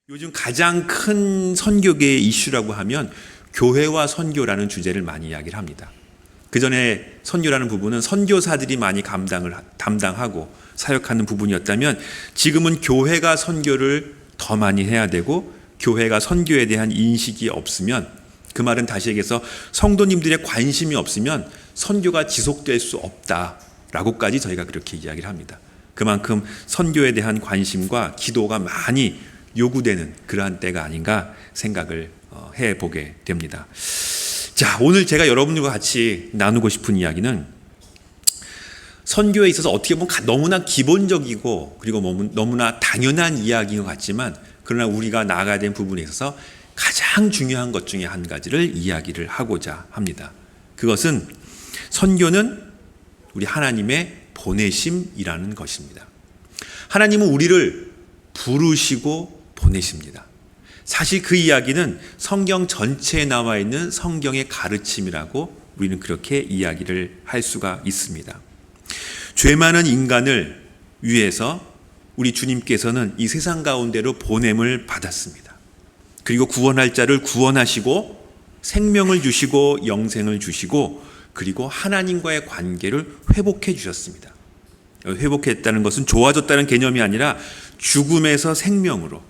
요즘 가장 큰 선교계의 이슈라고 하면 교회와 선교라는 주제를 많이 이야기를 합니다. 그 전에 선교라는 부분은 선교사들이 많이 담당하고 사역하는 부분이었다면 지금은 교회가 선교를 더 많이 해야 되고 교회가 선교에 대한 인식이 없으면, 그 말은 다시 얘기해서 성도님들의 관심이 없으면 선교가 지속될 수 없다라고까지 저희가 그렇게 이야기를 합니다. 그만큼 선교에 대한 관심과 기도가 많이 요구되는 그러한 때가 아닌가 생각을 해보게 됩니다. 자, 오늘 제가 여러분들과 같이 나누고 싶은 이야기는 선교에 있어서 어떻게 보면 너무나 기본적이고 그리고 너무나 당연한 이야기인 것 같지만, 그러나 우리가 나아가야 되는 부분에 있어서 가장 중요한 것 중에 한 가지를 이야기를 하고자 합니다. 그것은 선교는 우리 하나님의 보내심이라는 것입니다. 하나님은 우리를 부르시고 보내십니다. 사실 그 이야기는 성경 전체에 나와 있는 성경의 가르침이라고 우리는 그렇게 이야기를 할 수가 있습니다. 죄 많은 인간을 위해서 우리 주님께서는 이 세상 가운데로 보냄을 받았습니다. 그리고 구원할 자를 구원하시고 생명을 주시고 영생을 주시고 그리고 하나님과의 관계를 회복해 주셨습니다. 회복했다는 것은 좋아졌다는 개념이 아니라 죽음에서 생명으로,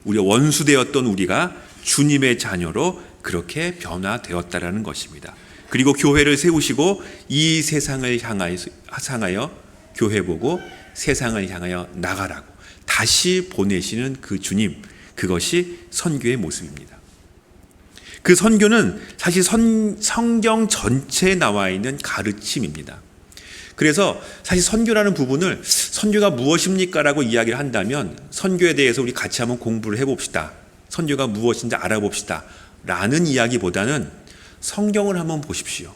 우리 원수되었던 우리가 주님의 자녀로 그렇게 변화되었다라는 것입니다. 그리고 교회를 세우시고 이 세상을 향하여 교회 보고 세상을 향하여 나가라고 다시 보내시는 그 주님, 그것이 선교의 모습입니다. 그 선교는 사실 성경 전체에 나와 있는 가르침입니다. 그래서 사실 선교라는 부분을 선교가 무엇입니까? 라고 이야기를 한다면 선교에 대해서 우리 같이 한번 공부를 해봅시다. 선교가 무엇인지 알아봅시다. 라는 이야기보다는 성경을 한번 보십시오.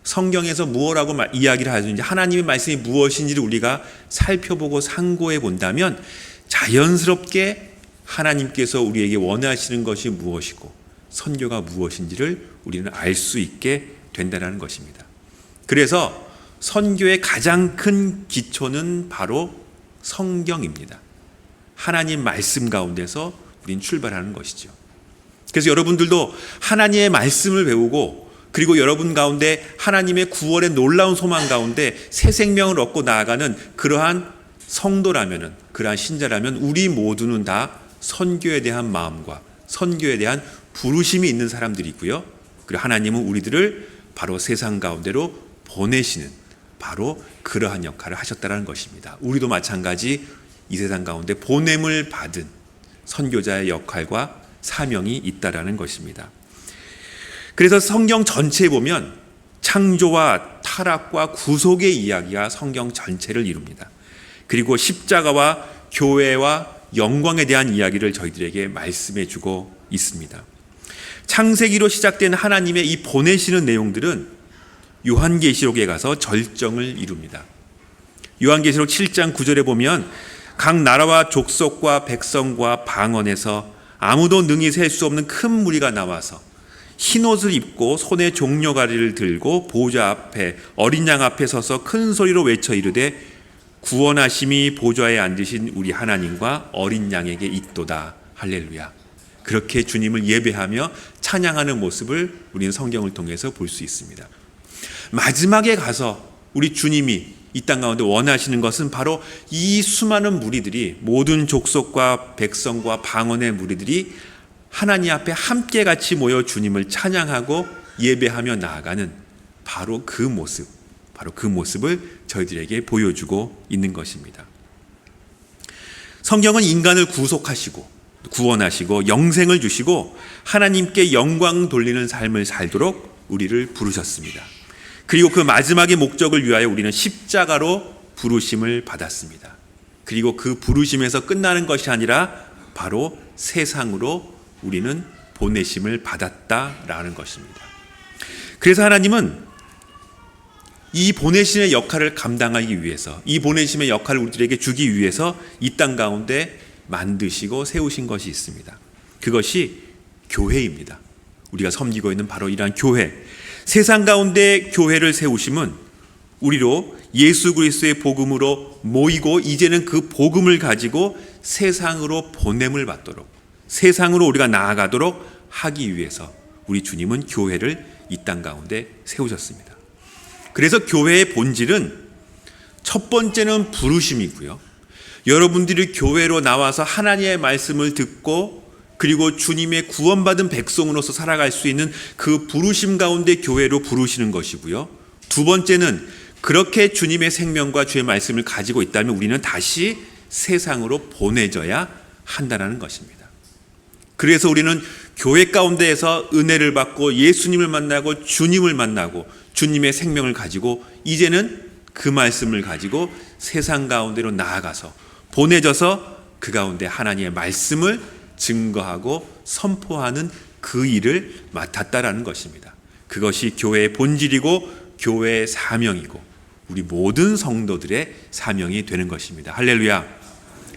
성경에서 무엇이라고 이야기를 하든지 하나님의 말씀이 무엇인지를 우리가 살펴보고 상고해 본다면 자연스럽게 하나님께서 우리에게 원하시는 것이 무엇이고 선교가 무엇인지를 우리는 알 수 있게 된다는 것입니다. 그래서 선교의 가장 큰 기초는 바로 성경입니다. 하나님 말씀 가운데서 우린 출발하는 것이죠. 그래서 여러분들도 하나님의 말씀을 배우고 그리고 여러분 가운데 하나님의 구원의 놀라운 소망 가운데 새 생명을 얻고 나아가는 그러한 성도라면, 그러한 신자라면 우리 모두는 다 선교에 대한 마음과 선교에 대한 부르심이 있는 사람들이고요. 그리고 하나님은 우리들을 바로 세상 가운데로 보내시는 바로 그러한 역할을 하셨다는 것입니다. 우리도 마찬가지 이 세상 가운데 보냄을 받은 선교자의 역할과 사명이 있다라는 것입니다. 그래서 성경 전체에 보면 창조와 타락과 구속의 이야기가 성경 전체를 이룹니다. 그리고 십자가와 교회와 영광에 대한 이야기를 저희들에게 말씀해 주고 있습니다. 창세기로 시작된 하나님의 이 보내시는 내용들은 요한계시록에 가서 절정을 이룹니다. 요한계시록 7장 9절에 보면 각 나라와 족속과 백성과 방언에서 아무도 능히 셀 수 없는 큰 무리가 나와서 흰옷을 입고 손에 종려가리를 들고 보좌 앞에 어린 양 앞에 서서 큰 소리로 외쳐 이르되 구원하심이 보좌에 앉으신 우리 하나님과 어린 양에게 있도다. 할렐루야. 그렇게 주님을 예배하며 찬양하는 모습을 우리는 성경을 통해서 볼 수 있습니다. 마지막에 가서 우리 주님이 이 땅 가운데 원하시는 것은 바로 이 수많은 무리들이, 모든 족속과 백성과 방언의 무리들이 하나님 앞에 함께 같이 모여 주님을 찬양하고 예배하며 나아가는 바로 그 모습을 저희들에게 보여주고 있는 것입니다. 성경은 인간을 구속하시고 구원하시고 영생을 주시고 하나님께 영광 돌리는 삶을 살도록 우리를 부르셨습니다. 그리고 그 마지막의 목적을 위하여 우리는 십자가로 부르심을 받았습니다. 그리고 그 부르심에서 끝나는 것이 아니라 바로 세상으로 우리는 보내심을 받았다라는 것입니다. 그래서 하나님은 이 보내심의 역할을 감당하기 위해서, 이 보내심의 역할을 우리들에게 주기 위해서 이 땅 가운데 만드시고 세우신 것이 있습니다. 그것이 교회입니다. 우리가 섬기고 있는 바로 이러한 교회, 세상 가운데 교회를 세우심은 우리로 예수 그리스도의 복음으로 모이고 이제는 그 복음을 가지고 세상으로 보냄을 받도록, 세상으로 우리가 나아가도록 하기 위해서 우리 주님은 교회를 이 땅 가운데 세우셨습니다. 그래서 교회의 본질은 첫 번째는 부르심이고요. 여러분들이 교회로 나와서 하나님의 말씀을 듣고 그리고 주님의 구원받은 백성으로서 살아갈 수 있는 그 부르심 가운데 교회로 부르시는 것이고요. 두 번째는 그렇게 주님의 생명과 주의 말씀을 가지고 있다면 우리는 다시 세상으로 보내져야 한다는 것입니다. 그래서 우리는 교회 가운데에서 은혜를 받고 예수님을 만나고 주님을 만나고 주님의 생명을 가지고 이제는 그 말씀을 가지고 세상 가운데로 나아가서 보내져서 그 가운데 하나님의 말씀을 증거하고 선포하는 그 일을 맡았다라는 것입니다. 그것이 교회의 본질이고 교회의 사명이고 우리 모든 성도들의 사명이 되는 것입니다. 할렐루야.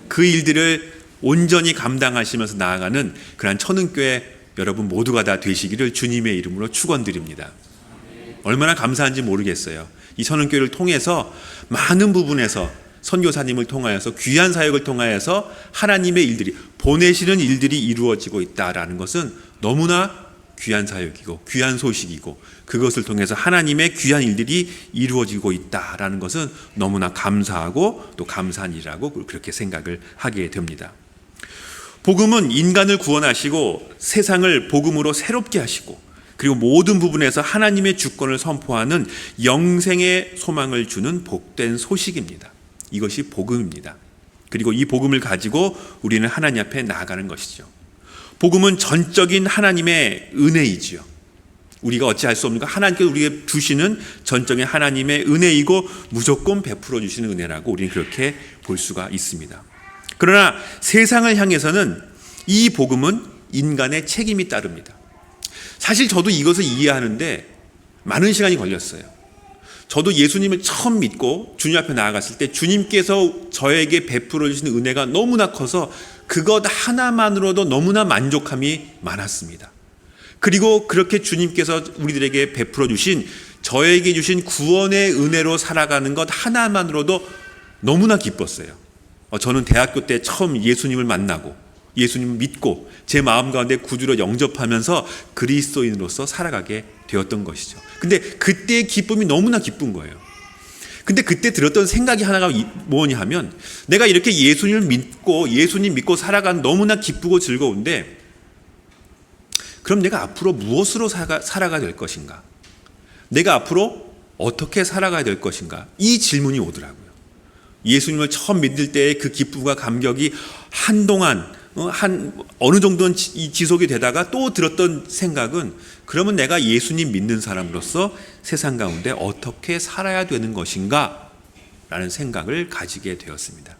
그 일들을 온전히 감당하시면서 나아가는 그러한 천은교회 여러분 모두가 다 되시기를 주님의 이름으로 축원드립니다. 얼마나 감사한지 모르겠어요. 이 천은교회를 통해서 많은 부분에서 선교사님을 통하여서 귀한 사역을 통하여서 하나님의 일들이 보내시는 일들이 이루어지고 있다라는 것은 너무나 귀한 사역이고 귀한 소식이고 그것을 통해서 하나님의 귀한 일들이 이루어지고 있다라는 것은 너무나 감사하고 또 감사한 일이라고 그렇게 생각을 하게 됩니다. 복음은 인간을 구원하시고 세상을 복음으로 새롭게 하시고 그리고 모든 부분에서 하나님의 주권을 선포하는 영생의 소망을 주는 복된 소식입니다. 이것이 복음입니다. 그리고 이 복음을 가지고 우리는 하나님 앞에 나아가는 것이죠. 복음은 전적인 하나님의 은혜이지요. 우리가 어찌할 수 없는가? 하나님께서 우리에게 주시는 전적인 하나님의 은혜이고 무조건 베풀어 주시는 은혜라고 우리는 그렇게 볼 수가 있습니다. 그러나 세상을 향해서는 이 복음은 인간의 책임이 따릅니다. 사실 저도 이것을 이해하는데 많은 시간이 걸렸어요. 저도 예수님을 처음 믿고 주님 앞에 나아갔을 때 주님께서 저에게 베풀어 주신 은혜가 너무나 커서 그것 하나만으로도 너무나 만족함이 많았습니다. 그리고 그렇게 주님께서 우리들에게 베풀어 주신 저에게 주신 구원의 은혜로 살아가는 것 하나만으로도 너무나 기뻤어요. 저는 대학교 때 처음 예수님을 만나고 예수님을 믿고 제 마음 가운데 구주로 영접하면서 그리스도인으로서 살아가게 되었던 것이죠. 근데 그때의 기쁨이 너무나 기쁜 거예요. 근데 그때 들었던 생각이 하나가 뭐냐 하면 내가 이렇게 예수님을 믿고 예수님 믿고 살아가는 너무나 기쁘고 즐거운데 그럼 내가 앞으로 무엇으로 살아가야 될 것인가? 내가 앞으로 어떻게 살아가야 될 것인가? 이 질문이 오더라고요. 예수님을 처음 믿을 때의 그 기쁨과 감격이 한동안 어느 정도는 지속이 되다가 또 들었던 생각은 그러면 내가 예수님 믿는 사람으로서 세상 가운데 어떻게 살아야 되는 것인가? 라는 생각을 가지게 되었습니다.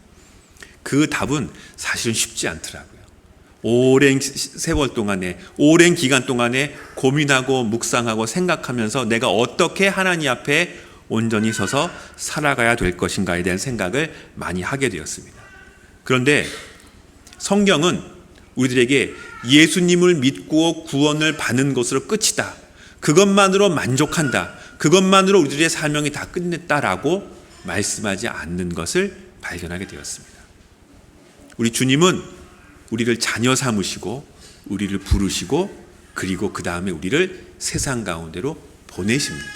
그 답은 사실은 쉽지 않더라고요. 오랜 세월 동안에 오랜 기간 동안에 고민하고 묵상하고 생각하면서 내가 어떻게 하나님 앞에 온전히 서서 살아가야 될 것인가에 대한 생각을 많이 하게 되었습니다. 그런데 성경은 우리들에게 예수님을 믿고 구원을 받는 것으로 끝이다. 그것만으로 만족한다. 그것만으로 우리들의 사명이 다 끝냈다라고 말씀하지 않는 것을 발견하게 되었습니다. 우리 주님은 우리를 자녀 삼으시고 우리를 부르시고 그리고 그 다음에 우리를 세상 가운데로 보내십니다.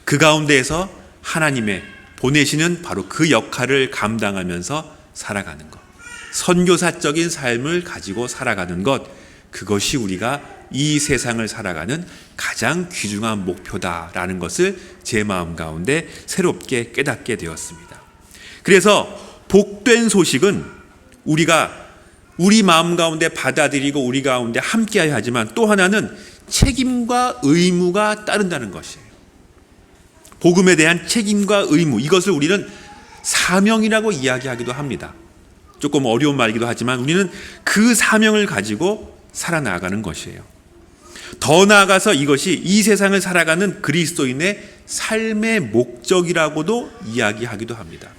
그 가운데에서 하나님의 보내시는 바로 그 역할을 감당하면서 살아가는 것. 선교사적인 삶을 가지고 살아가는 것, 그것이 우리가 이 세상을 살아가는 가장 귀중한 목표다라는 것을 제 마음 가운데 새롭게 깨닫게 되었습니다. 그래서 복된 소식은 우리가 우리 마음 가운데 받아들이고 우리 가운데 함께해야 하지만 또 하나는 책임과 의무가 따른다는 것이에요. 복음에 대한 책임과 의무, 이것을 우리는 사명이라고 이야기하기도 합니다. 조금 어려운 말이기도 하지만 우리는 그 사명을 가지고 살아나가는 것이에요. 더 나아가서 이것이 이 세상을 살아가는 그리스도인의 삶의 목적이라고도 이야기하기도 합니다.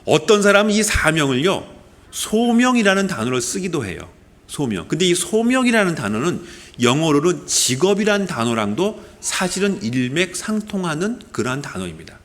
어떤 사람은 이 사명을요, 소명이라는 단어를 쓰기도 해요. 소명. 근데 이 소명이라는 단어는 영어로는 직업이라는 단어랑도 사실은 일맥상통하는 그러한 단어입니다.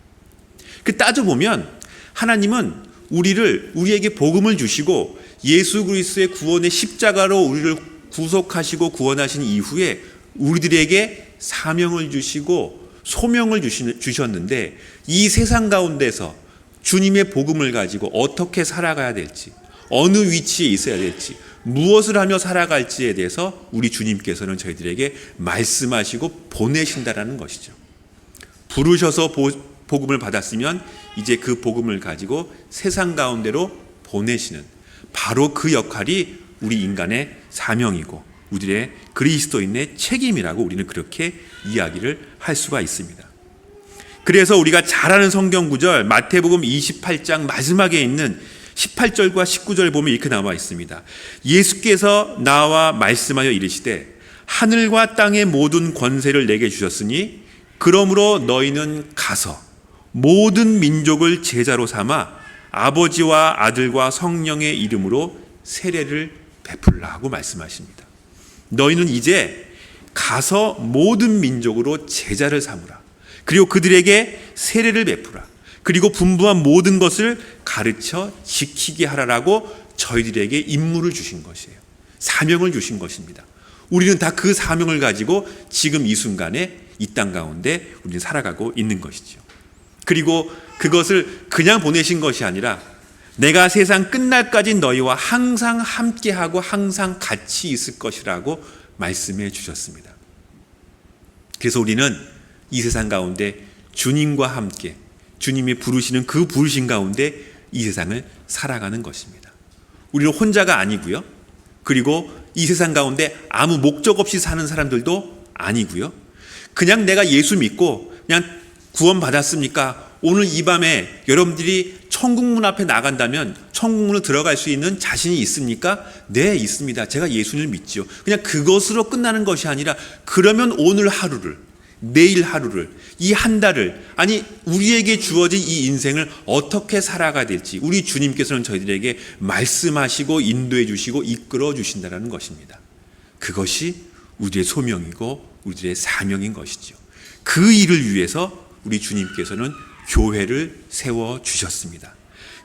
그 따져보면 하나님은 우리에게 복음을 주시고 예수 그리스도의 구원의 십자가로 우리를 구속하시고 구원하신 이후에 우리들에게 사명을 주시고 소명을 주셨는데, 이 세상 가운데서 주님의 복음을 가지고 어떻게 살아가야 될지, 어느 위치에 있어야 될지, 무엇을 하며 살아갈지에 대해서 우리 주님께서는 저희들에게 말씀하시고 보내신다라는 것이죠. 부르셔서 복음을 받았으면 이제 그 복음을 가지고 세상 가운데로 보내시는, 바로 그 역할이 우리 인간의 사명이고 우리의 그리스도인의 책임이라고 우리는 그렇게 이야기를 할 수가 있습니다. 그래서 우리가 잘 아는 성경 구절 마태복음 28장 마지막에 있는 18절과 19절 보면 이렇게 나와 있습니다. 예수께서 나와 말씀하여 이르시되 하늘과 땅의 모든 권세를 내게 주셨으니 그러므로 너희는 가서 모든 민족을 제자로 삼아 아버지와 아들과 성령의 이름으로 세례를 베풀라고 말씀하십니다. 너희는 이제 가서 모든 민족으로 제자를 삼으라. 그리고 그들에게 세례를 베푸라. 그리고 분부한 모든 것을 가르쳐 지키게 하라라고 저희들에게 임무를 주신 것이에요. 사명을 주신 것입니다. 우리는 다 그 사명을 가지고 지금 이 순간에 이 땅 가운데 우리는 살아가고 있는 것이죠. 그리고 그것을 그냥 보내신 것이 아니라 내가 세상 끝날까지 너희와 항상 함께하고 항상 같이 있을 것이라고 말씀해 주셨습니다. 그래서 우리는 이 세상 가운데 주님과 함께 주님이 부르시는 그 부르심 가운데 이 세상을 살아가는 것입니다. 우리는 혼자가 아니고요. 그리고 이 세상 가운데 아무 목적 없이 사는 사람들도 아니고요. 그냥 내가 예수 믿고 그냥 구원 받았습니까? 오늘 이 밤에 여러분들이 천국문 앞에 나간다면 천국문으로 들어갈 수 있는 자신이 있습니까? 네, 있습니다. 제가 예수님을 믿지요. 그냥 그것으로 끝나는 것이 아니라, 그러면 오늘 하루를, 내일 하루를, 이 한 달을, 아니 우리에게 주어진 이 인생을 어떻게 살아가야 될지 우리 주님께서는 저희들에게 말씀하시고 인도해 주시고 이끌어 주신다는 것입니다. 그것이 우리의 소명이고 우리의 사명인 것이죠. 그 일을 위해서 우리 주님께서는 교회를 세워 주셨습니다.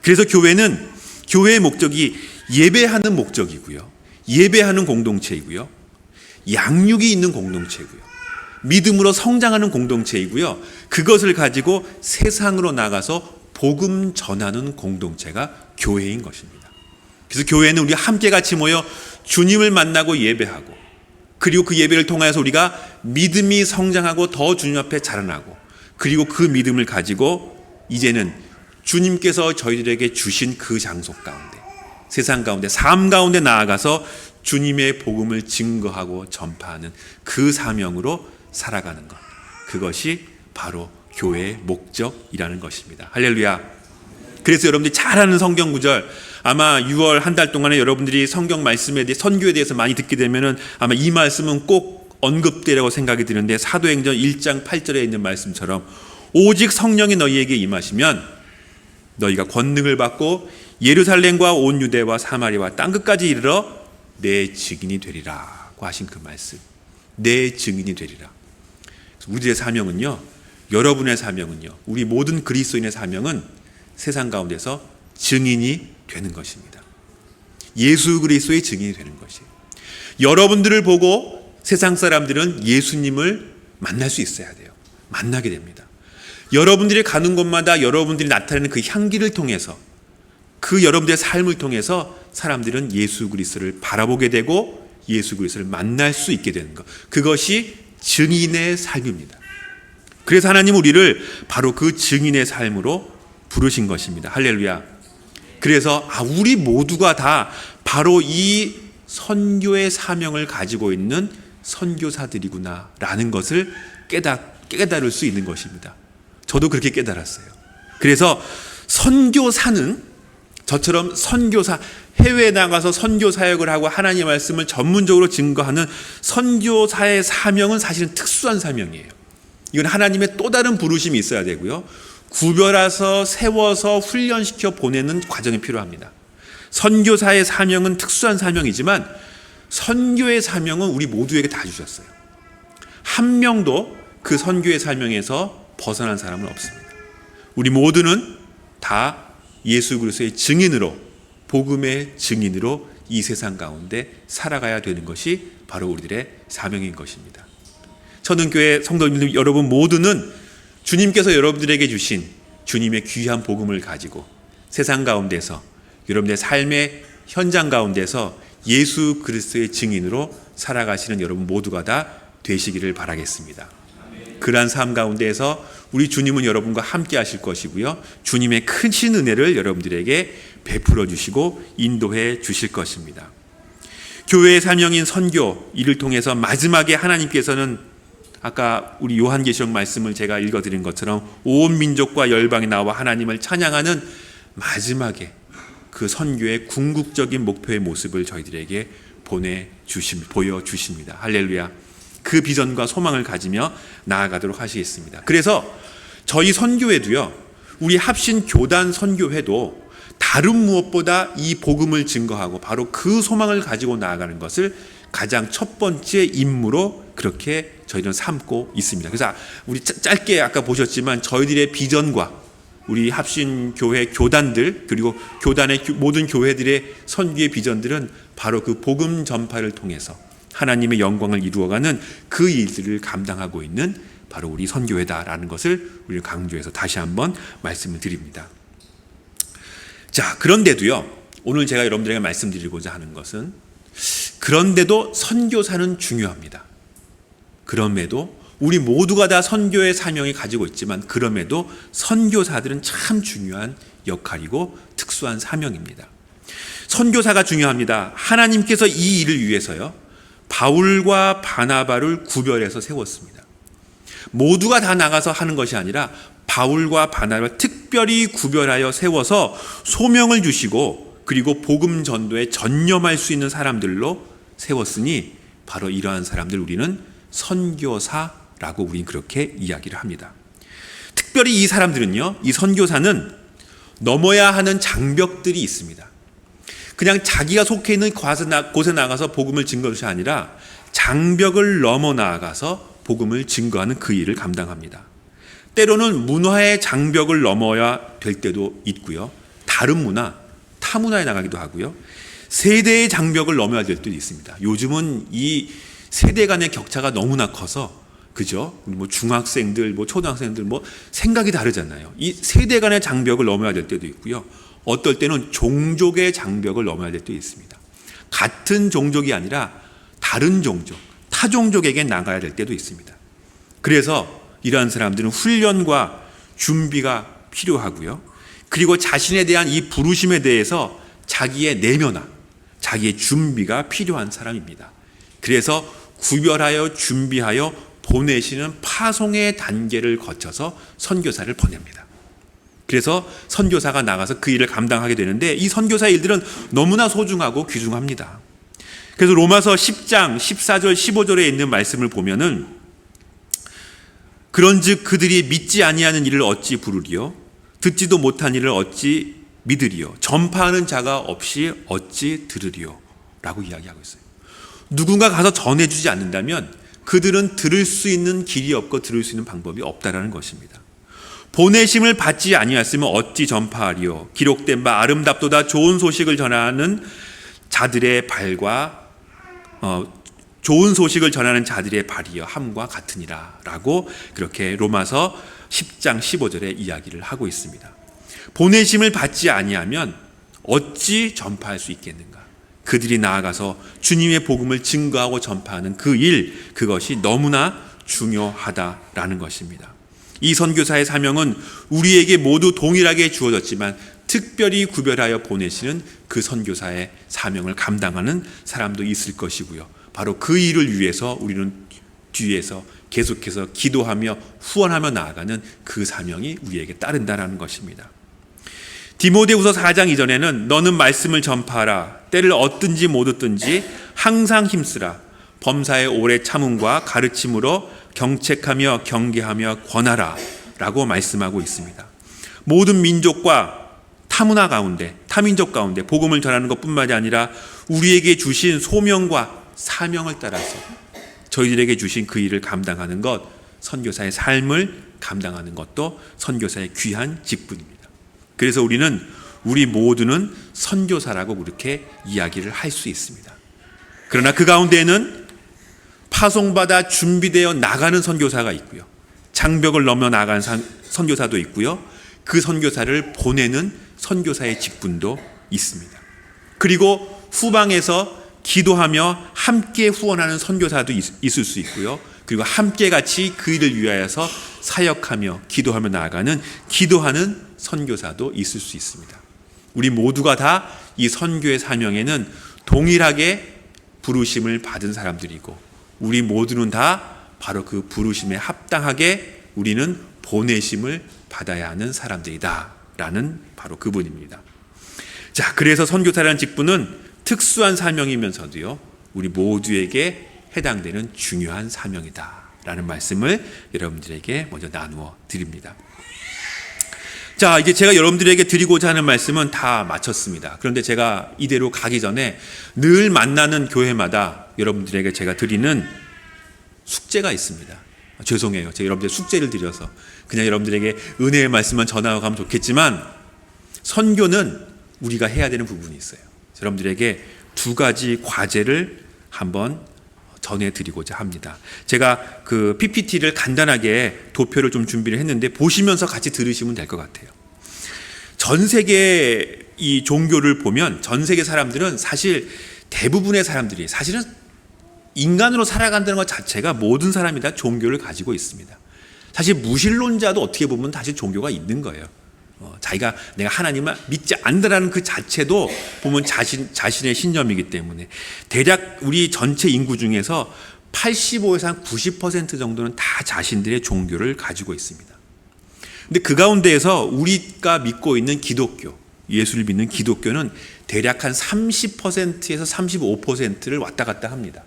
그래서 교회의 목적이 예배하는 목적이고요, 예배하는 공동체이고요, 양육이 있는 공동체이고요, 믿음으로 성장하는 공동체이고요, 그것을 가지고 세상으로 나가서 복음 전하는 공동체가 교회인 것입니다. 그래서 교회는 우리 함께 같이 모여 주님을 만나고 예배하고, 그리고 그 예배를 통해서 우리가 믿음이 성장하고 더 주님 앞에 자라나고, 그리고 그 믿음을 가지고 이제는 주님께서 저희들에게 주신 그 장소 가운데, 세상 가운데, 삶 가운데 나아가서 주님의 복음을 증거하고 전파하는 그 사명으로 살아가는 것, 그것이 바로 교회의 목적이라는 것입니다. 할렐루야. 그래서 여러분들이 잘 아는 성경 구절, 아마 6월 한 달 동안에 여러분들이 성경 말씀에 대해, 선교에 대해서 많이 듣게 되면은 아마 이 말씀은 꼭 언급되라고 생각이 드는데, 사도행전 1장 8절에 있는 말씀처럼 오직 성령이 너희에게 임하시면 너희가 권능을 받고 예루살렘과 온 유대와 사마리아와 땅끝까지 이르러 내 증인이 되리라고 하신 그 말씀, 내 증인이 되리라. 우리의 사명은요, 여러분의 사명은요, 우리 모든 그리스도인의 사명은 세상 가운데서 증인이 되는 것입니다. 예수 그리스도의 증인이 되는 것이에요. 여러분들을 보고 세상 사람들은 예수님을 만날 수 있어야 돼요. 만나게 됩니다. 여러분들이 가는 곳마다 여러분들이 나타내는 그 향기를 통해서, 그 여러분들의 삶을 통해서 사람들은 예수 그리스도를 바라보게 되고 예수 그리스도를 만날 수 있게 되는 것, 그것이 증인의 삶입니다. 그래서 하나님은 우리를 바로 그 증인의 삶으로 부르신 것입니다. 할렐루야. 그래서 우리 모두가 다 바로 이 선교의 사명을 가지고 있는 선교사들이구나라는 것을 깨달을 수 있는 것입니다. 저도 그렇게 깨달았어요. 그래서 선교사는 저처럼 선교사, 해외에 나가서 선교 사역을 하고 하나님의 말씀을 전문적으로 증거하는 선교사의 사명은 사실은 특수한 사명이에요. 이건 하나님의 또 다른 부르심이 있어야 되고요, 구별해서 세워서 훈련시켜 보내는 과정이 필요합니다. 선교사의 사명은 특수한 사명이지만 선교의 사명은 우리 모두에게 다 주셨어요. 한 명도 그 선교의 사명에서 벗어난 사람은 없습니다. 우리 모두는 다 예수 그리스도의 증인으로 복음의 증인으로 이 세상 가운데 살아가야 되는 것이 바로 우리들의 사명인 것입니다. 천은교회 성도님들 여러분 모두는 주님께서 여러분들에게 주신 주님의 귀한 복음을 가지고 세상 가운데서 여러분들의 삶의 현장 가운데서 예수 그리스도의 증인으로 살아가시는 여러분 모두가 다 되시기를 바라겠습니다. 그러한 삶 가운데에서 우리 주님은 여러분과 함께 하실 것이고요. 주님의 크신 은혜를 여러분들에게 베풀어 주시고 인도해 주실 것입니다. 교회의 사명인 선교, 이를 통해서 마지막에 하나님께서는 아까 우리 요한계시록 말씀을 제가 읽어드린 것처럼 온 민족과 열방이 나와 하나님을 찬양하는 마지막에 그 선교의 궁극적인 목표의 모습을 저희들에게 보여주십니다. 할렐루야. 그 비전과 소망을 가지며 나아가도록 하시겠습니다. 그래서 저희 선교회도요, 우리 합신 교단 선교회도 다른 무엇보다 이 복음을 증거하고 바로 그 소망을 가지고 나아가는 것을 가장 첫 번째 임무로 그렇게 저희는 삼고 있습니다. 그래서 우리 짧게 아까 보셨지만 저희들의 비전과 우리 합신교회 교단들 그리고 교단의 모든 교회들의 선교의 비전들은 바로 그 복음 전파를 통해서 하나님의 영광을 이루어가는 그 일들을 감당하고 있는 바로 우리 선교회다라는 것을 우리 강조해서 다시 한번 말씀을 드립니다. 자, 그런데도요, 오늘 제가 여러분들에게 말씀드리고자 하는 것은 그런데도 선교사는 중요합니다. 그럼에도 우리 모두가 다 선교의 사명이 가지고 있지만 그럼에도 선교사들은 참 중요한 역할이고 특수한 사명입니다. 선교사가 중요합니다. 하나님께서 이 일을 위해서요, 바울과 바나바를 구별해서 세웠습니다. 모두가 다 나가서 하는 것이 아니라 바울과 바나바를 특별히 구별하여 세워서 소명을 주시고 그리고 복음 전도에 전념할 수 있는 사람들로 세웠으니 바로 이러한 사람들 우리는 선교사라고 우리는 그렇게 이야기를 합니다. 특별히 이 사람들은요, 이 선교사는 넘어야 하는 장벽들이 있습니다. 그냥 자기가 속해 있는 곳에 나가서 복음을 증거하는 것이 아니라 장벽을 넘어 나아가서 복음을 증거하는 그 일을 감당합니다. 때로는 문화의 장벽을 넘어야 될 때도 있고요. 다른 문화, 타 문화에 나가기도 하고요. 세대의 장벽을 넘어야 될 때도 있습니다. 요즘은 이 세대 간의 격차가 너무나 커서, 그죠? 뭐 중학생들, 뭐 초등학생들, 뭐 생각이 다르잖아요. 이 세대 간의 장벽을 넘어야 될 때도 있고요. 어떨 때는 종족의 장벽을 넘어야 될 때도 있습니다. 같은 종족이 아니라 다른 종족, 타 종족에게 나가야 될 때도 있습니다. 그래서 이러한 사람들은 훈련과 준비가 필요하고요. 그리고 자신에 대한 이 부르심에 대해서 자기의 내면화, 자기의 준비가 필요한 사람입니다. 그래서 구별하여 준비하여 보내시는 파송의 단계를 거쳐서 선교사를 보냅니다. 그래서 선교사가 나가서 그 일을 감당하게 되는데 이 선교사의 일들은 너무나 소중하고 귀중합니다. 그래서 로마서 10장 14절 15절에 있는 말씀을 보면은 그런즉 그들이 믿지 아니하는 일을 어찌 부르리요 듣지도 못한 일을 어찌 믿으리요 전파하는 자가 없이 어찌 들으리요 라고 이야기하고 있어요. 누군가 가서 전해주지 않는다면 그들은 들을 수 있는 길이 없고 들을 수 있는 방법이 없다라는 것입니다. 보내심을 받지 아니하였으면 어찌 전파하리요 기록된 바 아름답도다 좋은 소식을 전하는 자들의 발과 좋은 소식을 전하는 자들의 발이여 함과 같으니라 라고 그렇게 로마서 10장 15절에 이야기를 하고 있습니다. 보내심을 받지 아니하면 어찌 전파할 수 있겠는가? 그들이 나아가서 주님의 복음을 증거하고 전파하는 그 일, 그것이 너무나 중요하다라는 것입니다. 이 선교사의 사명은 우리에게 모두 동일하게 주어졌지만 특별히 구별하여 보내시는 그 선교사의 사명을 감당하는 사람도 있을 것이고요. 바로 그 일을 위해서 우리는 뒤에서 계속해서 기도하며 후원하며 나아가는 그 사명이 우리에게 따른다라는 것입니다. 디모데후서 4장 이전에는 너는 말씀을 전파하라 때를 얻든지 못 얻든지 항상 힘쓰라 범사의 오래 참음과 가르침으로 경책하며 경계하며 권하라 라고 말씀하고 있습니다. 모든 민족과 타문화 가운데 타민족 가운데 복음을 전하는 것뿐만이 아니라 우리에게 주신 소명과 사명을 따라서 저희들에게 주신 그 일을 감당하는 것, 선교사의 삶을 감당하는 것도 선교사의 귀한 직분입니다. 그래서 우리는 우리 모두는 선교사라고 그렇게 이야기를 할 수 있습니다. 그러나 그 가운데에는 파송받아 준비되어 나가는 선교사가 있고요. 장벽을 넘어 나가는 선교사도 있고요. 그 선교사를 보내는 선교사의 직분도 있습니다. 그리고 후방에서 기도하며 함께 후원하는 선교사도 있을 수 있고요. 그리고 함께 같이 그 일을 위하여서 사역하며 기도하며 나아가는 기도하는 선교사도 있을 수 있습니다. 우리 모두가 다 이 선교의 사명에는 동일하게 부르심을 받은 사람들이고 우리 모두는 다 바로 그 부르심에 합당하게 우리는 보내심을 받아야 하는 사람들이다 라는 바로 그분입니다. 자, 그래서 선교사라는 직분은 특수한 사명이면서도요 우리 모두에게 해당되는 중요한 사명이다 라는 말씀을 여러분들에게 먼저 나누어 드립니다. 자, 이제 제가 여러분들에게 드리고자 하는 말씀은 다 마쳤습니다. 그런데 제가 이대로 가기 전에 늘 만나는 교회마다 여러분들에게 제가 드리는 숙제가 있습니다. 죄송해요. 제가 여러분들 숙제를 드려서 그냥 여러분들에게 은혜의 말씀만 전하고 가면 좋겠지만 선교는 우리가 해야 되는 부분이 있어요. 여러분들에게 두 가지 과제를 한번 전해드리고자 합니다. 제가 그 PPT를 간단하게 도표를 좀 준비를 했는데 보시면서 같이 들으시면 될 것 같아요. 전 세계 이 종교를 보면 전 세계 사람들은 사실 대부분의 사람들이 사실은 인간으로 살아간다는 것 자체가 모든 사람이 다 종교를 가지고 있습니다. 사실 무신론자도 어떻게 보면 사실 종교가 있는 거예요. 자기가 내가 하나님을 믿지 않는다는 그 자체도 보면 자신의 신념이기 때문에 대략 우리 전체 인구 중에서 85에서 한 90% 정도는 다 자신들의 종교를 가지고 있습니다. 근데 그 가운데에서 우리가 믿고 있는 기독교, 예수를 믿는 기독교는 대략 한 30%에서 35%를 왔다 갔다 합니다.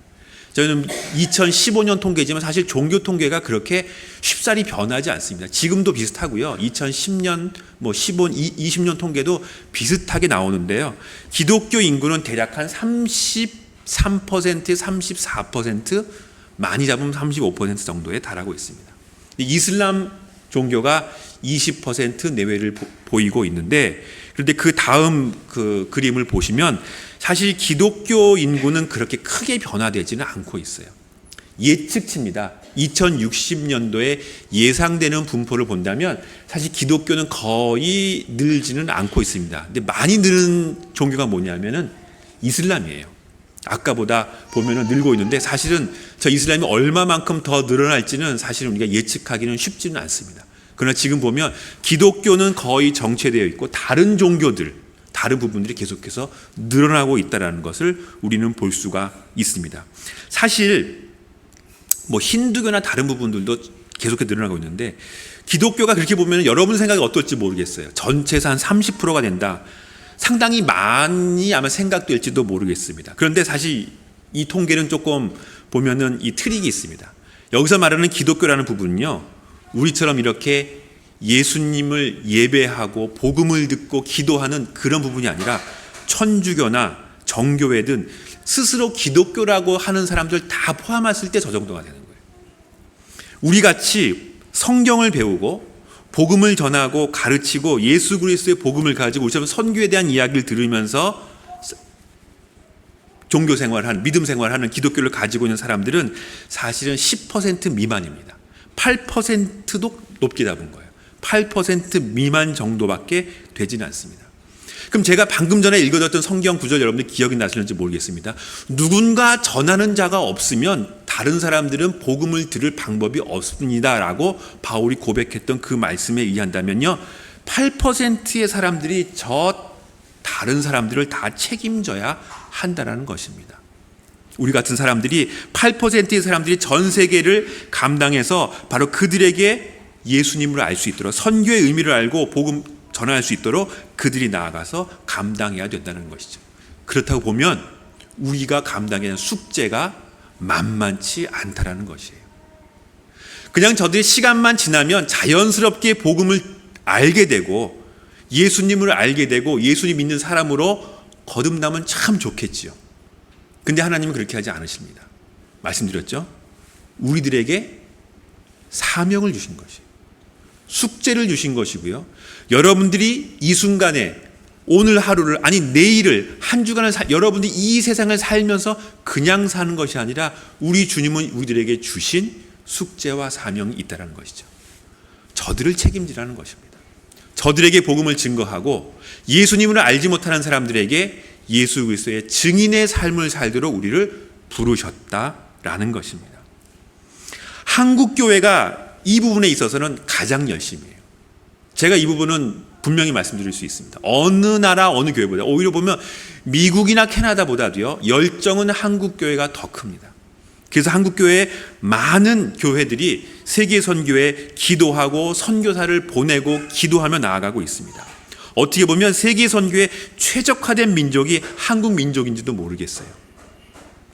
저는 2015년 통계지만 사실 종교 통계가 그렇게 쉽사리 변하지 않습니다. 지금도 비슷하고요. 2010년, 15, 20년 통계도 비슷하게 나오는데요. 기독교 인구는 대략 한 33%, 34%, 많이 잡으면 35% 정도에 달하고 있습니다. 이슬람 종교가 20% 내외를 보이고 있는데 그런데 그 다음 그 그림을 보시면 사실 기독교 인구는 그렇게 크게 변화되지는 않고 있어요. 예측치입니다. 2060년도에 예상되는 분포를 본다면 사실 기독교는 거의 늘지는 않고 있습니다. 근데 많이 느는 종교가 뭐냐면은 이슬람이에요. 아까보다 보면은 늘고 있는데 사실은 저 이슬람이 얼마만큼 더 늘어날지는 사실 우리가 예측하기는 쉽지는 않습니다. 그러나 지금 보면 기독교는 거의 정체되어 있고 다른 종교들, 다른 부분들이 계속해서 늘어나고 있다는 것을 우리는 볼 수가 있습니다. 사실 힌두교나 다른 부분들도 계속해서 늘어나고 있는데 기독교가 그렇게 보면 여러분 생각이 어떨지 모르겠어요. 전체에서 한 30%가 된다. 상당히 많이 아마 생각될지도 모르겠습니다. 그런데 사실 이 통계는 조금 보면은 이 트릭이 있습니다. 여기서 말하는 기독교라는 부분은요, 우리처럼 이렇게 예수님을 예배하고 복음을 듣고 기도하는 그런 부분이 아니라 천주교나 정교회든 스스로 기독교라고 하는 사람들 다 포함했을 때 저 정도가 되는 거예요. 우리 같이 성경을 배우고 복음을 전하고 가르치고 예수 그리스도의 복음을 가지고 우리처럼 선교에 대한 이야기를 들으면서 종교 생활하는, 믿음 생활하는 기독교를 가지고 있는 사람들은 사실은 10% 미만입니다. 8%도 높게 잡은 거예요. 8% 미만 정도밖에 되지는 않습니다. 그럼 제가 방금 전에 읽어줬던 성경 구절 여러분들 기억이 나시는지 모르겠습니다. 누군가 전하는 자가 없으면 다른 사람들은 복음을 들을 방법이 없습니다라고 바울이 고백했던 그 말씀에 의한다면요, 8%의 사람들이 저 다른 사람들을 다 책임져야 한다는 것입니다. 우리 같은 사람들이 8%의 사람들이 전 세계를 감당해서 바로 그들에게 예수님을 알 수 있도록, 선교의 의미를 알고 복음 전할 수 있도록 그들이 나아가서 감당해야 된다는 것이죠. 그렇다고 보면 우리가 감당해야 하는 숙제가 만만치 않다라는 것이에요. 그냥 저들이 시간만 지나면 자연스럽게 복음을 알게 되고 예수님을 알게 되고 예수님 믿는 사람으로 거듭나면 참 좋겠지요. 근데 하나님은 그렇게 하지 않으십니다. 말씀드렸죠? 우리들에게 사명을 주신 것이에요. 숙제를 주신 것이고요. 여러분들이 이 순간에 오늘 하루를, 아니 내일을, 한 주간을 여러분들이 이 세상을 살면서 그냥 사는 것이 아니라 우리 주님은 우리들에게 주신 숙제와 사명이 있다는 것이죠. 저들을 책임지라는 것입니다. 저들에게 복음을 증거하고 예수님을 알지 못하는 사람들에게 예수 그리스도의 증인의 삶을 살도록 우리를 부르셨다라는 것입니다. 한국 교회가 이 부분에 있어서는 가장 열심히 해요. 제가 이 부분은 분명히 말씀드릴 수 있습니다. 어느 나라 어느 교회보다, 오히려 보면 미국이나 캐나다보다도요, 열정은 한국 교회가 더 큽니다. 그래서 한국 교회의 많은 교회들이 세계 선교에 기도하고 선교사를 보내고 기도하며 나아가고 있습니다. 어떻게 보면 세계 선교에 최적화된 민족이 한국 민족인지도 모르겠어요.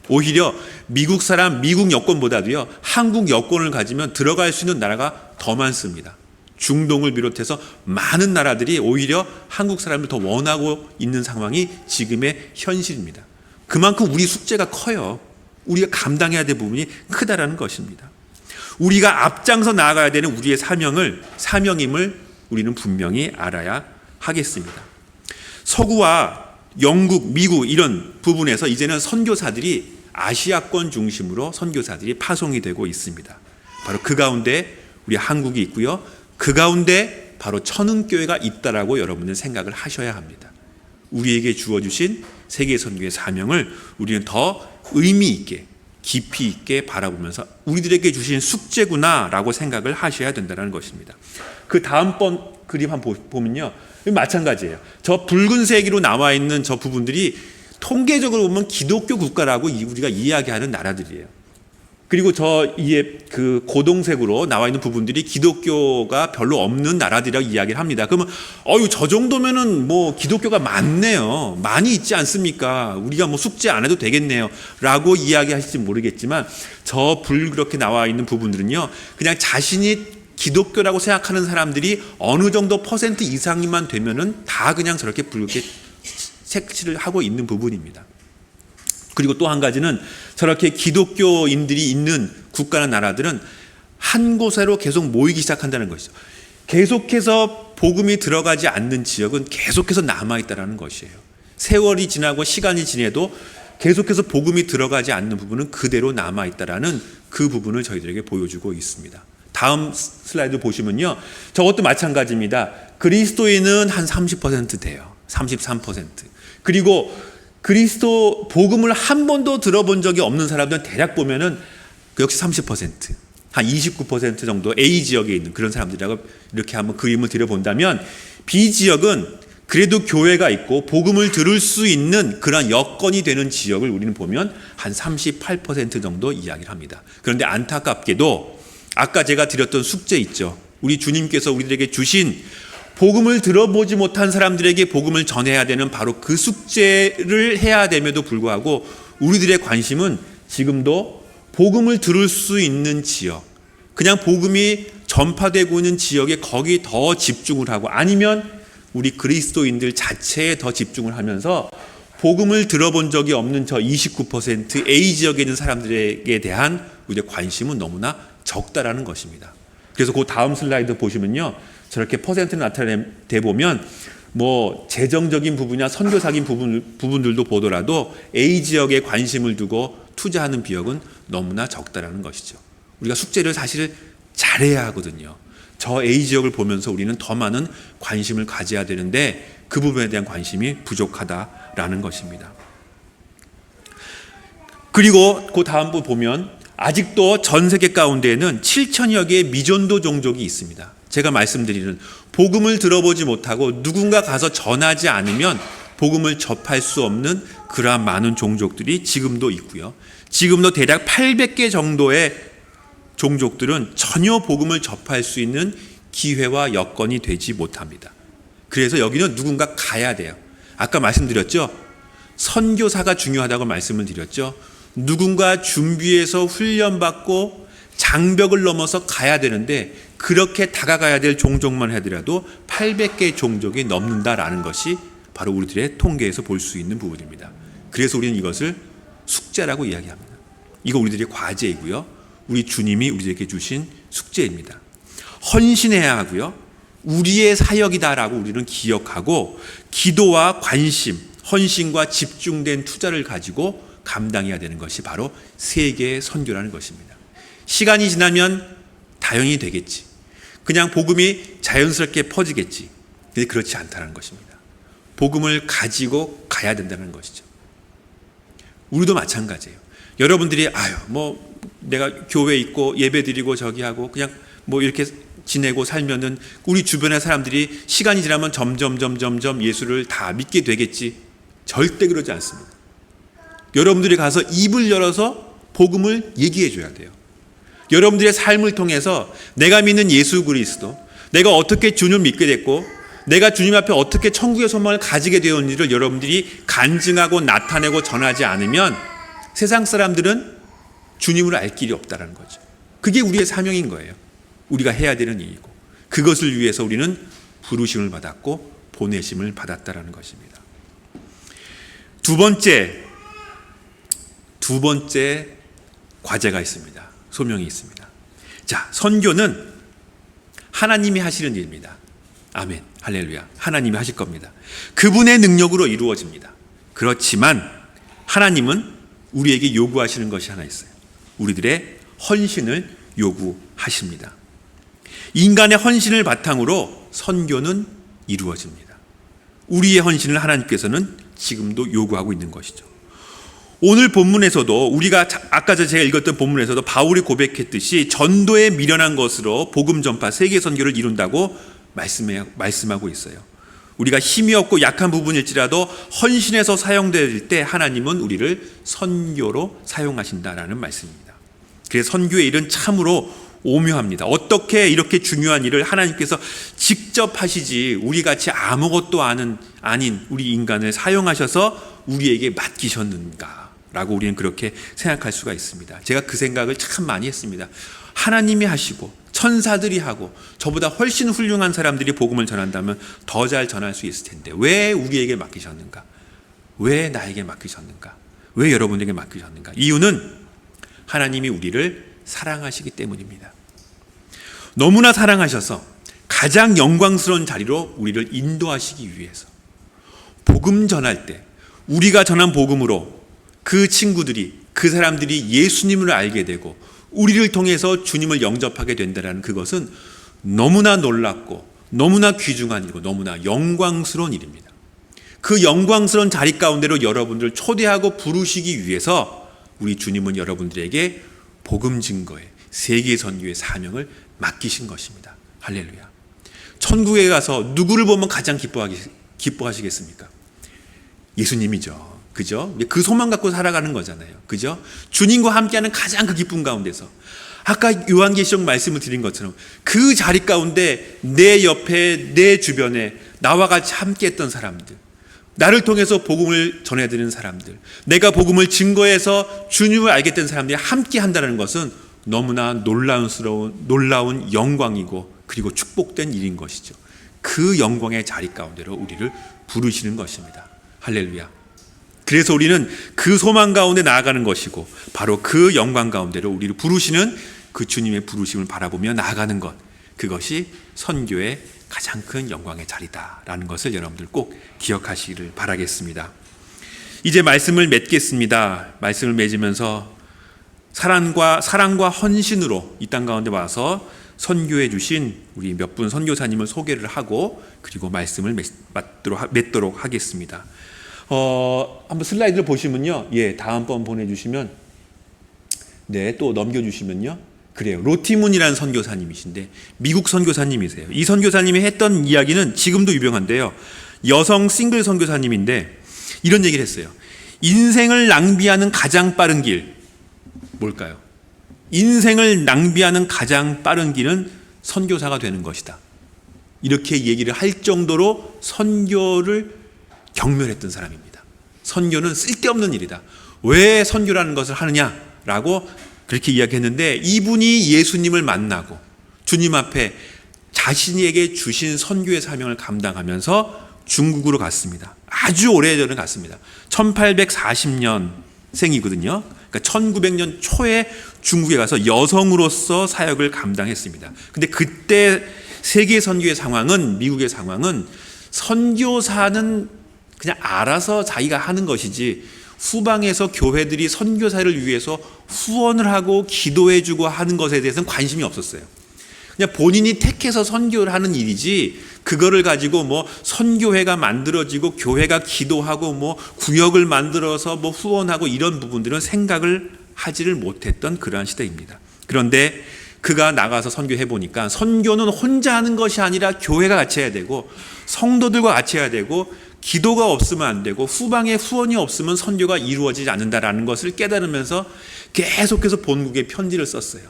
오히려 미국 사람, 미국 여권보다도요, 한국 여권을 가지면 들어갈 수 있는 나라가 더 많습니다. 중동을 비롯해서 많은 나라들이 오히려 한국 사람을 더 원하고 있는 상황이 지금의 현실입니다. 그만큼 우리 숙제가 커요. 우리가 감당해야 될 부분이 크다라는 것입니다. 우리가 앞장서 나아가야 되는 우리의 사명임을 우리는 분명히 알아야 하겠습니다. 서구와 영국, 미국 이런 부분에서 이제는 선교사들이 아시아권 중심으로 선교사들이 파송이 되고 있습니다. 바로 그 가운데 우리 한국이 있고요. 그 가운데 바로 천흥교회가 있다라고 여러분은 생각을 하셔야 합니다. 우리에게 주어주신 세계 선교의 사명을 우리는 더 의미 있게, 깊이 있게 바라보면서 우리들에게 주신 숙제구나라고 생각을 하셔야 된다는 것입니다. 그 다음번 그림 한번 보면요, 마찬가지예요. 저 붉은색으로 나와 있는 저 부분들이 통계적으로 보면 기독교 국가라고 우리가 이야기하는 나라들이에요. 그리고 저 위에 그 고동색으로 나와 있는 부분들이 기독교가 별로 없는 나라들이라고 이야기를 합니다. 그러면 저 정도면은 뭐 기독교가 많네요. 많이 있지 않습니까? 우리가 뭐 숙제 안 해도 되겠네요. 라고 이야기하실지 모르겠지만 저 그렇게 나와 있는 부분들은요, 그냥 자신이 기독교라고 생각하는 사람들이 어느 정도 퍼센트 이상만 되면은 다 그냥 저렇게 붉게 색칠을 하고 있는 부분입니다. 그리고 또 한 가지는 저렇게 기독교인들이 있는 국가나 나라들은 한 곳으로 계속 모이기 시작한다는 것이죠. 계속해서 복음이 들어가지 않는 지역은 계속해서 남아있다는 것이에요. 세월이 지나고 시간이 지내도 계속해서 복음이 들어가지 않는 부분은 그대로 남아있다는 그 부분을 저희들에게 보여주고 있습니다. 다음 슬라이드 보시면요, 저것도 마찬가지입니다. 그리스도인은 한 30% 돼요. 33%. 그리고 그리스도 복음을 한 번도 들어본 적이 없는 사람들은 대략 보면은 역시 30%, 한 29% 정도 A 지역에 있는 그런 사람들이라고 이렇게 한번 그림을 들여본다면, B 지역은 그래도 교회가 있고 복음을 들을 수 있는 그런 여건이 되는 지역을 우리는 보면 한 38% 정도 이야기를 합니다. 그런데 안타깝게도 아까 제가 드렸던 숙제 있죠. 우리 주님께서 우리들에게 주신 복음을 들어보지 못한 사람들에게 복음을 전해야 되는 바로 그 숙제를 해야 됨에도 불구하고 우리들의 관심은 지금도 복음을 들을 수 있는 지역, 그냥 복음이 전파되고 있는 지역에 거기 더 집중을 하고, 아니면 우리 그리스도인들 자체에 더 집중을 하면서 복음을 들어본 적이 없는 저 29% A 지역에 있는 사람들에게 대한 우리의 관심은 너무나 적다라는 것입니다. 그래서 그 다음 슬라이드 보시면요, 저렇게 퍼센트를 나타내 보면 뭐 재정적인 부분이나 선교사적인 부분들도 보더라도 A 지역에 관심을 두고 투자하는 비용은 너무나 적다라는 것이죠. 우리가 숙제를 사실 잘해야 하거든요. 저 A 지역을 보면서 우리는 더 많은 관심을 가져야 되는데 그 부분에 대한 관심이 부족하다라는 것입니다. 그리고 그 다음 부 보면 아직도 전 세계 가운데에는 7천여 개의 미전도 종족이 있습니다. 제가 말씀드리는 복음을 들어보지 못하고 누군가 가서 전하지 않으면 복음을 접할 수 없는 그러한 많은 종족들이 지금도 있고요. 지금도 대략 800개 정도의 종족들은 전혀 복음을 접할 수 있는 기회와 여건이 되지 못합니다. 그래서 여기는 누군가 가야 돼요. 아까 말씀드렸죠? 선교사가 중요하다고 말씀을 드렸죠? 누군가 준비해서 훈련받고 장벽을 넘어서 가야 되는데 그렇게 다가가야 될 종족만 하더라도 800개 종족이 넘는다라는 것이 바로 우리들의 통계에서 볼 수 있는 부분입니다. 그래서 우리는 이것을 숙제라고 이야기합니다. 이거 우리들의 과제이고요. 우리 주님이 우리에게 주신 숙제입니다. 헌신해야 하고요. 우리의 사역이다라고 우리는 기억하고 기도와 관심, 헌신과 집중된 투자를 가지고 감당해야 되는 것이 바로 세계 선교라는 것입니다. 시간이 지나면 당연히 되겠지. 그냥 복음이 자연스럽게 퍼지겠지. 근데 그렇지 않다는 것입니다. 복음을 가지고 가야 된다는 것이죠. 우리도 마찬가지예요. 여러분들이 내가 교회 있고 예배 드리고 저기 하고 그냥 이렇게 지내고 살면은 우리 주변의 사람들이 시간이 지나면 점점 예수를 다 믿게 되겠지. 절대 그러지 않습니다. 여러분들이 가서 입을 열어서 복음을 얘기해 줘야 돼요. 여러분들의 삶을 통해서 내가 믿는 예수 그리스도, 내가 어떻게 주님을 믿게 됐고 내가 주님 앞에 어떻게 천국의 소망을 가지게 되었는지를 여러분들이 간증하고 나타내고 전하지 않으면 세상 사람들은 주님을 알 길이 없다는 거죠. 그게 우리의 사명인 거예요. 우리가 해야 되는 일이고 그것을 위해서 우리는 부르심을 받았고 보내심을 받았다는 것입니다. 두 번째 과제가 있습니다. 소명이 있습니다. 자, 선교는 하나님이 하시는 일입니다. 아멘, 할렐루야. 하나님이 하실 겁니다. 그분의 능력으로 이루어집니다. 그렇지만 하나님은 우리에게 요구하시는 것이 하나 있어요. 우리들의 헌신을 요구하십니다. 인간의 헌신을 바탕으로 선교는 이루어집니다. 우리의 헌신을 하나님께서는 지금도 요구하고 있는 것이죠. 오늘 본문에서도 우리가 아까 제가 읽었던 본문에서도 바울이 고백했듯이 전도에 미련한 것으로 복음 전파 세계 선교를 이룬다고 말씀하고 있어요. 우리가 힘이 없고 약한 부분일지라도 헌신해서 사용될 때 하나님은 우리를 선교로 사용하신다라는 말씀입니다. 그래서 선교의 일은 참으로 오묘합니다. 어떻게 이렇게 중요한 일을 하나님께서 직접 하시지 우리같이 아무것도 아닌 우리 인간을 사용하셔서 우리에게 맡기셨는가 라고 우리는 그렇게 생각할 수가 있습니다. 제가 그 생각을 참 많이 했습니다. 하나님이 하시고 천사들이 하고 저보다 훨씬 훌륭한 사람들이 복음을 전한다면 더 잘 전할 수 있을 텐데 왜 우리에게 맡기셨는가? 왜 나에게 맡기셨는가? 왜 여러분에게 맡기셨는가? 이유는 하나님이 우리를 사랑하시기 때문입니다. 너무나 사랑하셔서 가장 영광스러운 자리로 우리를 인도하시기 위해서 복음 전할 때 우리가 전한 복음으로 그 친구들이 그 사람들이 예수님을 알게 되고 우리를 통해서 주님을 영접하게 된다는 그것은 너무나 놀랍고 너무나 귀중한 일이고 너무나 영광스러운 일입니다. 그 영광스러운 자리 가운데로 여러분들을 초대하고 부르시기 위해서 우리 주님은 여러분들에게 복음 증거의 세계 선교의 사명을 맡기신 것입니다. 할렐루야. 천국에 가서 누구를 보면 가장 기뻐하시겠습니까? 예수님이죠. 그죠? 그 소망 갖고 살아가는 거잖아요. 그죠? 주님과 함께하는 가장 그 기쁨 가운데서 아까 요한계시록 말씀을 드린 것처럼 그 자리 가운데 내 옆에 내 주변에 나와 같이 함께했던 사람들, 나를 통해서 복음을 전해드리는 사람들, 내가 복음을 증거해서 주님을 알게 된 사람들이 함께한다는 것은 너무나 놀라운 영광이고 그리고 축복된 일인 것이죠. 그 영광의 자리 가운데로 우리를 부르시는 것입니다. 할렐루야. 그래서 우리는 그 소망 가운데 나아가는 것이고 바로 그 영광 가운데로 우리를 부르시는 그 주님의 부르심을 바라보며 나아가는 것, 그것이 선교의 가장 큰 영광의 자리다라는 것을 여러분들 꼭 기억하시기를 바라겠습니다. 이제 말씀을 맺겠습니다. 말씀을 맺으면서 사랑과 헌신으로 이 땅 가운데 와서 선교해 주신 우리 몇 분 선교사님을 소개를 하고 그리고 말씀을 맺도록 하겠습니다. 한번 슬라이드를 보시면요. 다음번 보내주시면 또 넘겨주시면요. 그래요. 로티문이라는 선교사님이신데 미국 선교사님이세요. 이 선교사님이 했던 이야기는 지금도 유명한데요. 여성 싱글 선교사님인데 이런 얘기를 했어요. 인생을 낭비하는 가장 빠른 길 뭘까요? 인생을 낭비하는 가장 빠른 길은 선교사가 되는 것이다. 이렇게 얘기를 할 정도로 선교를 경멸했던 사람입니다. 선교는 쓸데없는 일이다. 왜 선교라는 것을 하느냐라고 그렇게 이야기했는데 이분이 예수님을 만나고 주님 앞에 자신에게 주신 선교의 사명을 감당하면서 중국으로 갔습니다. 아주 오래전에 갔습니다. 1840년생이거든요. 그러니까 1900년 초에 중국에 가서 여성으로서 사역을 감당했습니다. 근데 그때 세계 선교의 상황은, 미국의 상황은 선교사는 그냥 알아서 자기가 하는 것이지 후방에서 교회들이 선교사를 위해서 후원을 하고 기도해주고 하는 것에 대해서는 관심이 없었어요. 그냥 본인이 택해서 선교를 하는 일이지 그거를 가지고 뭐 선교회가 만들어지고 교회가 기도하고 뭐 구역을 만들어서 뭐 후원하고 이런 부분들은 생각을 하지를 못했던 그러한 시대입니다. 그런데 그가 나가서 선교해 보니까 선교는 혼자 하는 것이 아니라 교회가 같이 해야 되고 성도들과 같이 해야 되고 기도가 없으면 안 되고 후방에 후원이 없으면 선교가 이루어지지 않는다라는 것을 깨달으면서 계속해서 본국에 편지를 썼어요.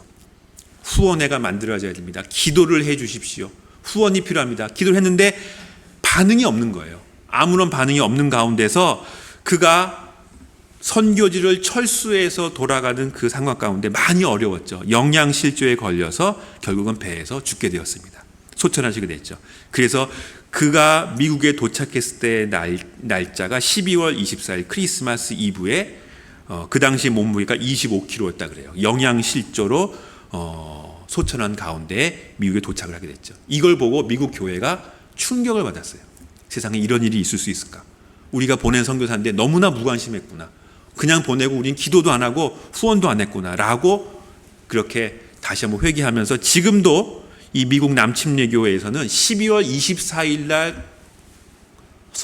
후원회가 만들어져야 됩니다. 기도를 해 주십시오. 후원이 필요합니다. 기도를 했는데 반응이 없는 거예요. 아무런 반응이 없는 가운데서 그가 선교지를 철수해서 돌아가는 그 상황 가운데 많이 어려웠죠. 영양실조에 걸려서 결국은 배에서 죽게 되었습니다. 소천하시게 됐죠. 그래서 그가 미국에 도착했을 때 날짜가 12월 24일 크리스마스 이브에 그 당시 몸무게가 25kg였다 그래요. 영양실조로 소천한 가운데 미국에 도착을 하게 됐죠. 이걸 보고 미국 교회가 충격을 받았어요. 세상에 이런 일이 있을 수 있을까? 우리가 보낸 선교사인데 너무나 무관심했구나. 그냥 보내고 우린 기도도 안 하고 후원도 안 했구나 라고 그렇게 다시 한번 회개하면서 지금도 이 미국 남침례교회에서는 12월 24일 날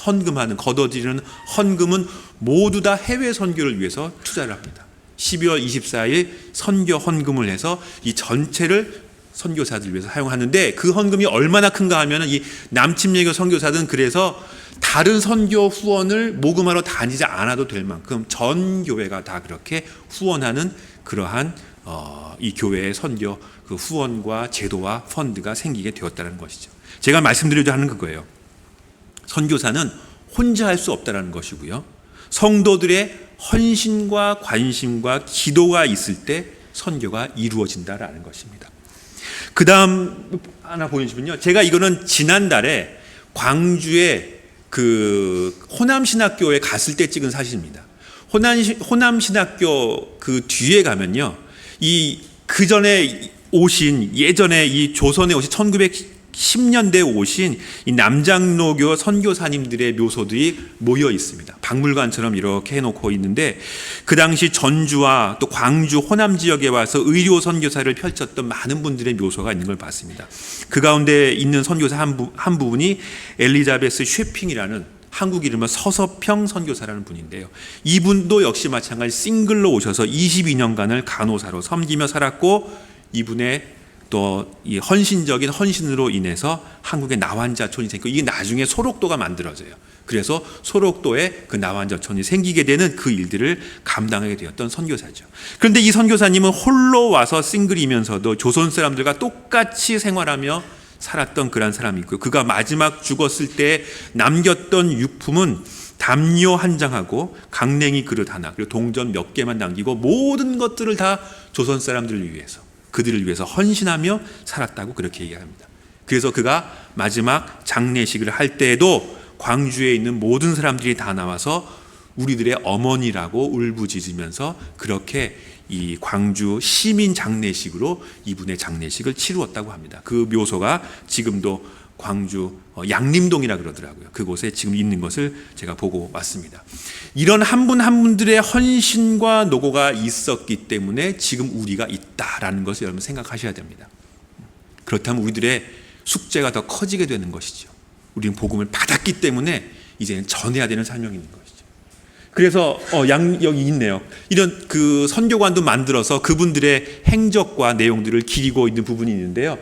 헌금하는, 거둬들이는 헌금은 모두 다 해외 선교를 위해서 투자를 합니다. 12월 24일 선교 헌금을 해서 이 전체를 선교사들 위해서 사용하는데 그 헌금이 얼마나 큰가 하면은 이 남침례교 선교사들은 그래서 다른 선교 후원을 모금하러 다니지 않아도 될 만큼 전 교회가 다 그렇게 후원하는 그러한 이 교회의 선교 그 후원과 제도와 펀드가 생기게 되었다는 것이죠. 제가 말씀드리려 하는 그거예요. 선교사는 혼자 할 수 없다는 것이고요. 성도들의 헌신과 관심과 기도가 있을 때 선교가 이루어진다라는 것입니다. 그 다음 하나 보여주면요. 제가 이거는 지난달에 광주에 그 호남신학교에 갔을 때 찍은 사진입니다. 호남신학교 그 뒤에 가면요. 그 전에 오신 예전에 이 조선에 오신 1910년대에 오신 이 남장로교 선교사님들의 묘소들이 모여 있습니다. 박물관처럼 이렇게 해놓고 있는데 그 당시 전주와 또 광주 호남 지역에 와서 의료 선교사를 펼쳤던 많은 분들의 묘소가 있는 걸 봤습니다. 그 가운데 있는 선교사 한 부분이 엘리자베스 쉐핑이라는 한국 이름은 서서평 선교사라는 분인데요. 이분도 역시 마찬가지 싱글로 오셔서 22년간을 간호사로 섬기며 살았고 이분의 또 이 헌신적인 헌신으로 인해서 한국에 나환자촌이 생기고 이게 나중에 소록도가 만들어져요. 그래서 소록도에 그 나환자촌이 생기게 되는 그 일들을 감당하게 되었던 선교사죠. 그런데 이 선교사님은 홀로 와서 싱글이면서도 조선 사람들과 똑같이 생활하며 살았던 그런 사람이 있고요. 그가 마지막 죽었을 때 남겼던 유품은 담요 한 장하고 강냉이 그릇 하나 그리고 동전 몇 개만 남기고 모든 것들을 다 조선 사람들을 위해서 그들을 위해서 헌신하며 살았다고 그렇게 얘기합니다. 그래서 그가 마지막 장례식을 할 때에도 광주에 있는 모든 사람들이 다 나와서 우리들의 어머니라고 울부짖으면서 그렇게 이 광주 시민 장례식으로 이분의 장례식을 치루었다고 합니다. 그 묘소가 지금도 광주 양림동이라 그러더라고요. 그곳에 지금 있는 것을 제가 보고 왔습니다. 이런 한 분 한 분들의 헌신과 노고가 있었기 때문에 지금 우리가 있다라는 것을 여러분 생각하셔야 됩니다. 그렇다면 우리들의 숙제가 더 커지게 되는 것이죠. 우리는 복음을 받았기 때문에 이제는 전해야 되는 사명이 있는 것이죠. 그래서 여기 있네요. 이런 그 선교관도 만들어서 그분들의 행적과 내용들을 기리고 있는 부분이 있는데요.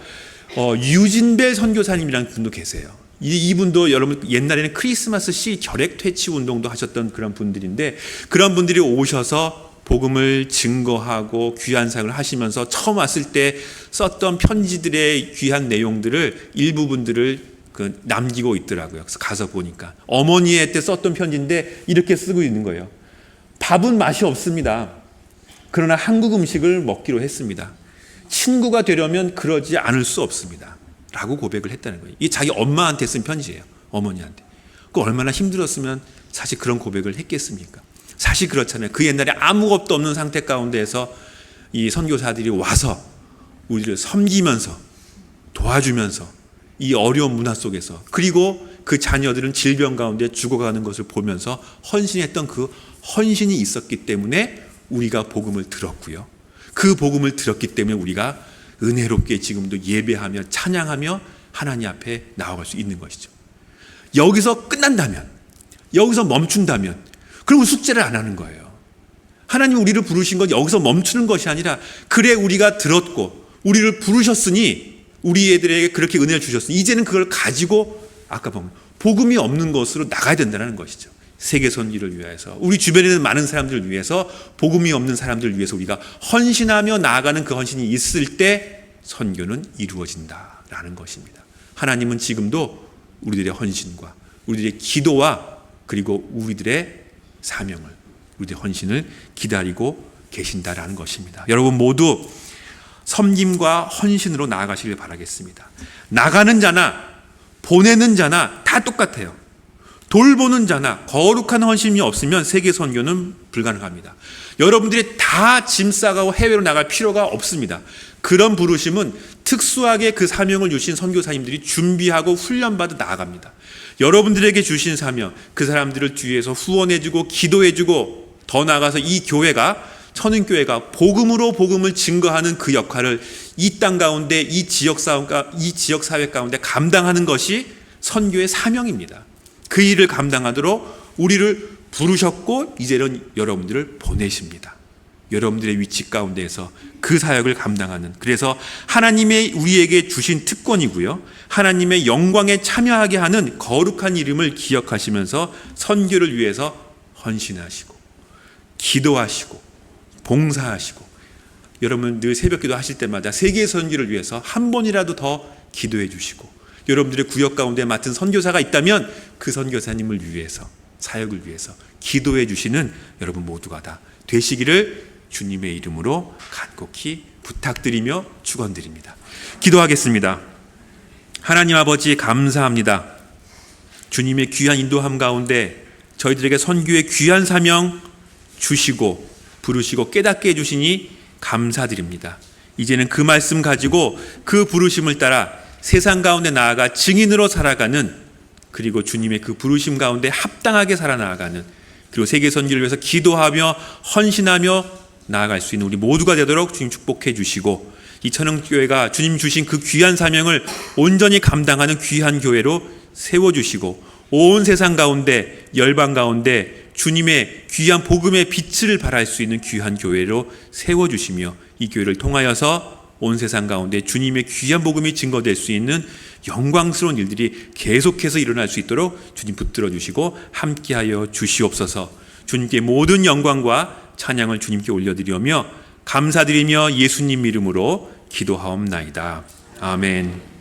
유진벨 선교사님이라는 분도 계세요. 이분도 여러분 옛날에는 크리스마스 시 결핵 퇴치 운동도 하셨던 그런 분들인데 그런 분들이 오셔서 복음을 증거하고 귀한 사역을 하시면서 처음 왔을 때 썼던 편지들의 귀한 내용들을 일부분들을 남기고 있더라고요. 그래서 가서 보니까 어머니의 때 썼던 편지인데 이렇게 쓰고 있는 거예요. 밥은 맛이 없습니다. 그러나 한국 음식을 먹기로 했습니다. 친구가 되려면 그러지 않을 수 없습니다. 라고 고백을 했다는 거예요. 이게 자기 엄마한테 쓴 편지예요. 어머니한테. 그 얼마나 힘들었으면 사실 그런 고백을 했겠습니까? 사실 그렇잖아요. 그 옛날에 아무것도 없는 상태 가운데에서 이 선교사들이 와서 우리를 섬기면서 도와주면서 이 어려운 문화 속에서, 그리고 그 자녀들은 질병 가운데 죽어가는 것을 보면서 헌신했던 그 헌신이 있었기 때문에 우리가 복음을 들었고요. 그 복음을 들었기 때문에 우리가 은혜롭게 지금도 예배하며 찬양하며 하나님 앞에 나아갈 수 있는 것이죠. 여기서 끝난다면, 여기서 멈춘다면, 그러면 숙제를 안 하는 거예요. 하나님 우리를 부르신 건 여기서 멈추는 것이 아니라, 그래 우리가 들었고 우리를 부르셨으니, 우리 애들에게 그렇게 은혜를 주셨으니 이제는 그걸 가지고 아까 보면 복음이 없는 것으로 나가야 된다는 것이죠. 세계 선지를 위해서, 우리 주변에 있는 많은 사람들을 위해서, 복음이 없는 사람들을 위해서 우리가 헌신하며 나아가는 그 헌신이 있을 때 선교는 이루어진다라는 것입니다. 하나님은 지금도 우리들의 헌신과 우리들의 기도와 그리고 우리들의 사명을, 우리들의 헌신을 기다리고 계신다라는 것입니다. 여러분 모두 섬김과 헌신으로 나아가시길 바라겠습니다. 나가는 자나 보내는 자나 다 똑같아요. 돌보는 자나 거룩한 헌신이 없으면 세계 선교는 불가능합니다. 여러분들이 다 짐 싸가고 해외로 나갈 필요가 없습니다. 그런 부르심은 특수하게 그 사명을 주신 선교사님들이 준비하고 훈련받아 나아갑니다. 여러분들에게 주신 사명, 그 사람들을 뒤에서 후원해주고 기도해주고, 더 나아가서 이 교회가, 천은교회가 복음으로 복음을 증거하는 그 역할을 이 땅 가운데, 이 지역 사회 가운데 감당하는 것이 선교의 사명입니다. 그 일을 감당하도록 우리를 부르셨고 이제는 여러분들을 보내십니다. 여러분들의 위치 가운데에서 그 사역을 감당하는, 그래서 하나님의 우리에게 주신 특권이고요, 하나님의 영광에 참여하게 하는 거룩한 이름을 기억하시면서 선교를 위해서 헌신하시고 기도하시고 봉사하시고, 여러분 늘 새벽기도 하실 때마다 세계 선교를 위해서 한 번이라도 더 기도해 주시고, 여러분들의 구역 가운데 맡은 선교사가 있다면 그 선교사님을 위해서, 사역을 위해서 기도해 주시는 여러분 모두가 다 되시기를 주님의 이름으로 간곡히 부탁드리며 축원드립니다. 기도하겠습니다. 하나님 아버지 감사합니다. 주님의 귀한 인도함 가운데 저희들에게 선교의 귀한 사명 주시고 부르시고 깨닫게 해주시니 감사드립니다. 이제는 그 말씀 가지고 그 부르심을 따라 세상 가운데 나아가 증인으로 살아가는, 그리고 주님의 그 부르심 가운데 합당하게 살아나가는, 그리고 세계 선교를 위해서 기도하며 헌신하며 나아갈 수 있는 우리 모두가 되도록 주님 축복해 주시고, 이 천흥교회가 주님 주신 그 귀한 사명을 온전히 감당하는 귀한 교회로 세워주시고, 온 세상 가운데 열방 가운데 주님의 귀한 복음의 빛을 발할 수 있는 귀한 교회로 세워주시며, 이 교회를 통하여서 온 세상 가운데 주님의 귀한 복음이 증거될 수 있는 영광스러운 일들이 계속해서 일어날 수 있도록 주님 붙들어 주시고 함께하여 주시옵소서. 주님께 모든 영광과 찬양을 주님께 올려드리며 감사드리며 예수님 이름으로 기도하옵나이다. 아멘.